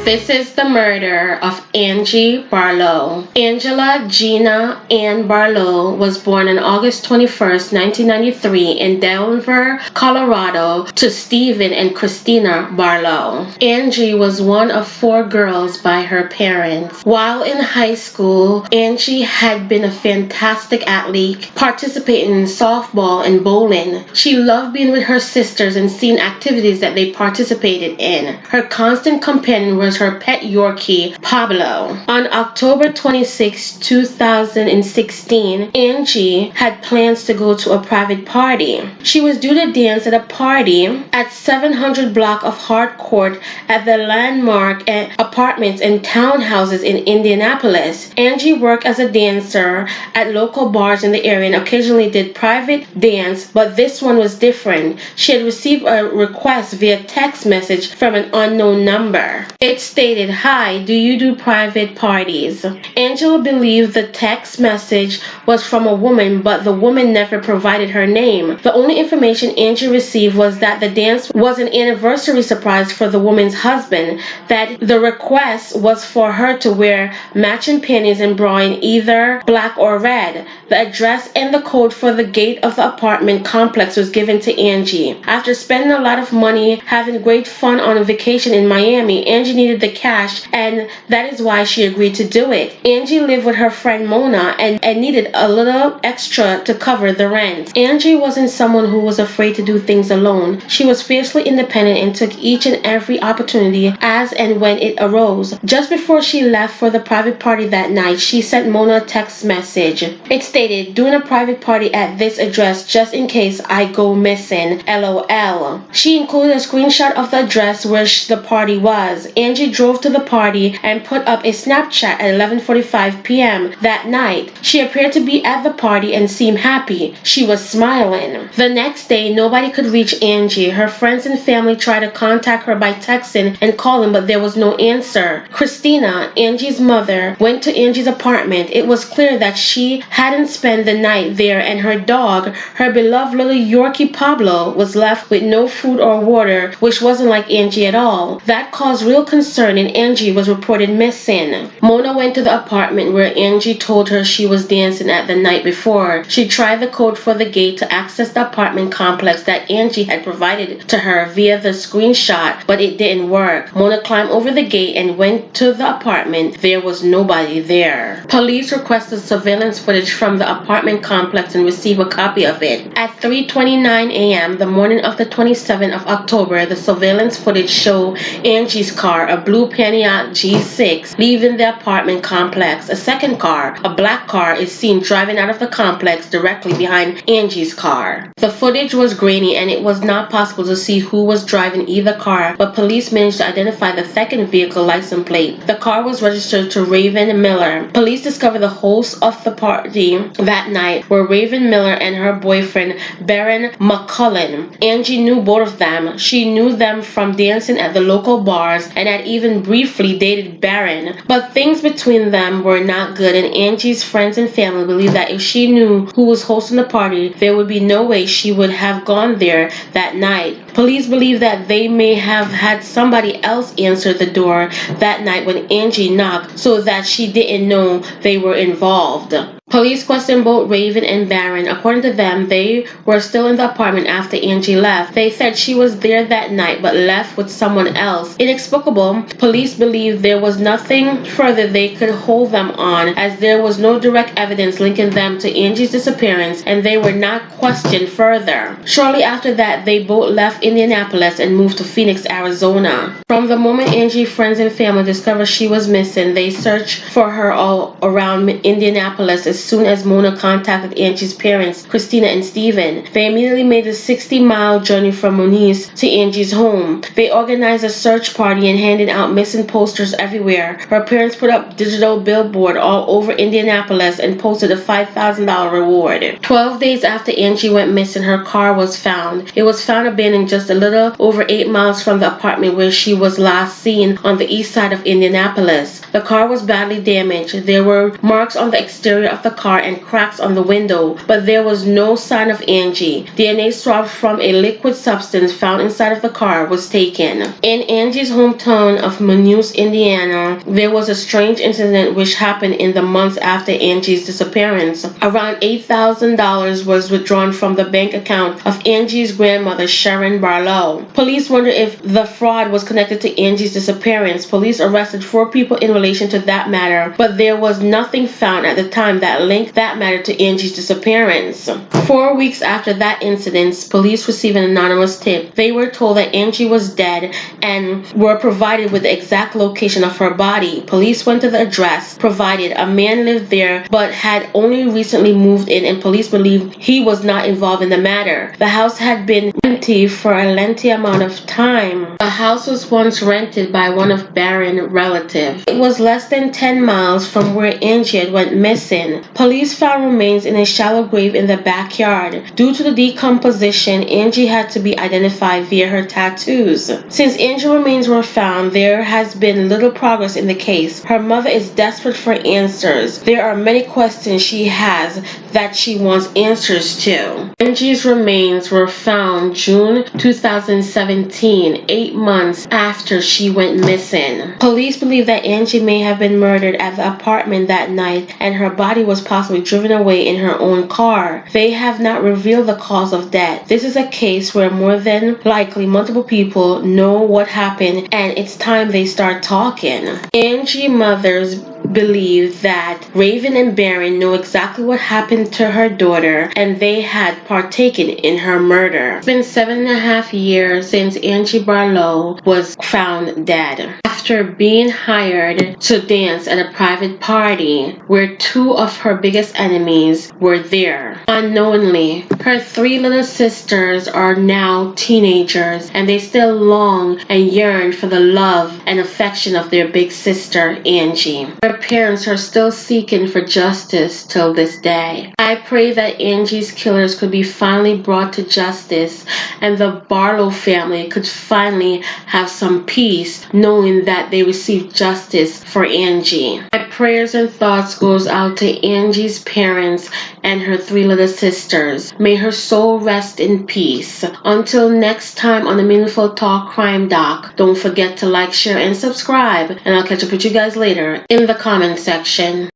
This is the murder of Angie Barlow. Angela Gina Ann Barlow was born on August 21st, 1993 in Denver, Colorado to Stephen and Christina Barlow. Angie was one of 4 girls by her parents. While in high school, Angie had been a fantastic athlete, participating in softball and bowling. She loved being with her sisters and seeing activities that they participated in. Her constant companion was her pet Yorkie, Pablo. On October 26, 2016, Angie had plans to go to a private party. She was due to dance at a party at 700 block of Hart Court at the Landmark apartments and townhouses in Indianapolis. Angie worked as a dancer at local bars in the area and occasionally did private dance, but this one was different. She had received a request via text message from an unknown number. It stated, "Hi, do you do private parties?" Angela believed the text message was from a woman, but the woman never provided her name. The only information Angie received was that the dance was an anniversary surprise for the woman's husband, that the request was for her to wear matching panties and bra in either black or red. The address and the code for the gate of the apartment complex was given to Angie. After spending a lot of money having great fun on a vacation in Miami, Angie needed the cash, and that is why she agreed to do it. Angie lived with her friend Mona and needed a little extra to cover the rent. Angie wasn't someone who was afraid to do things alone. She was fiercely independent and took each and every opportunity as and when it arose. Just before she left for the private party that night, she sent Mona a text message. It stated, "Doing a private party at this address just in case I go missing, LOL." She included a screenshot of the address where the party was. Angie drove to the party and put up a Snapchat at 11:45 p.m. that night. She appeared to be at the party and seemed happy. She was smiling. The next day, nobody could reach Angie. Her friends and family tried to contact her by texting and calling, but there was no answer. Christina, Angie's mother, went to Angie's apartment. It was clear that she hadn't spent the night there, and her dog, her beloved little Yorkie Pablo, was left with no food or water, which wasn't like Angie at all. That caused real concern, and Angie was reported missing. Mona went to the apartment where Angie told her she was dancing at the night before. She tried the code for the gate to access the apartment complex that Angie had provided to her via the screenshot, but it didn't work. Mona climbed over the gate and went to the apartment. There was nobody there. Police requested surveillance footage from the apartment complex and received a copy of it. At 3:29 a.m., the morning of the 27th of October, the surveillance footage showed Angie's car, a blue Pontiac G6, leaving the apartment complex. A second car, a black car, is seen driving out of the complex directly behind Angie's car. The footage was grainy and it was not possible to see who was driving either car, but police managed to identify the second vehicle license plate. The car was registered to Raven Miller. Police discovered the hosts of the party that night were Raven Miller and her boyfriend, Baron McCullen. Angie knew both of them. She knew them from dancing at the local bars and had even briefly dated Baron, but things between them were not good, and Angie's friends and family believed that if she knew who was hosting the party, there would be no way she would have gone there that night. Police believe that they may have had somebody else answer the door that night when Angie knocked, so that she didn't know they were involved. Police questioned both Raven and Baron. According to them, they were still in the apartment after Angie left. They said she was there that night but left with someone else. Inexplicable, police believe there was nothing further they could hold them on, as there was no direct evidence linking them to Angie's disappearance, and they were not questioned further. Shortly after that, they both left Indianapolis and moved to Phoenix, Arizona. From the moment Angie's friends and family discovered she was missing, they searched for her all around Indianapolis. As soon as Mona contacted Angie's parents, Christina and Stephen, they immediately made a 60-mile journey from Moniz to Angie's home. They organized a search party and handed out missing posters everywhere. Her parents put up digital billboard all over Indianapolis and posted a $5,000 reward. 12 days after Angie went missing, her car was found. It was found abandoned just a little over 8 miles from the apartment where she was last seen on the east side of Indianapolis. The car was badly damaged. There were marks on the exterior of the car and cracks on the window, but there was no sign of Angie. DNA swab from a liquid substance found inside of the car was taken. In Angie's hometown of Manus, Indiana, there was a strange incident which happened in the months after Angie's disappearance. Around $8,000 was withdrawn from the bank account of Angie's grandmother, Sharon Barlow. Police wondered if the fraud was connected to Angie's disappearance. Police arrested 4 people in relation to that matter, but there was nothing found at the time that linked that matter to Angie's disappearance. 4 weeks after that incident, police received an anonymous tip. They were told that Angie was dead and were provided with the exact location of her body. Police went to the address provided. A man lived there but had only recently moved in, and police believed he was not involved in the matter. The house had been empty for a lengthy amount of time. The house was once rented by one of Barron's relatives. It was less than 10 miles from where Angie had went missing. Police found remains in a shallow grave in the backyard. Due to the decomposition, Angie had to be identified via her tattoos. Since Angie remains were found, there has been little progress in the case. Her mother is desperate for answers. There are many questions she has that she wants answers to. Angie's remains were found June 2017, 8 months after she went missing. Police believe that Angie may have been murdered at the apartment that night, and her body was possibly driven away in her own car. They have not revealed the cause of death. This is a case where more than likely multiple people know what happened, and it's time they start talking. Angie mothers believe that Raven and Barron know exactly what happened to her daughter, and they had partaken in her murder. It's been 7.5 years since Angie Barlow was found dead after being hired to dance at a private party where 2 of her biggest enemies were there. Unknowingly, her 3 little sisters are now teenagers, and they still long and yearn for the love and affection of their big sister, Angie. Her parents are still seeking for justice till this day. I pray that Angie's killers could be finally brought to justice, and the Barlow family could finally have some peace knowing that they received justice for Angie. My prayers and thoughts goes out to Angie's parents and her 3 little sisters. May her soul rest in peace. Until next time on the Meaningful Talk Crime Doc, don't forget to like, share, and subscribe, and I'll catch up with you guys later in the comment section.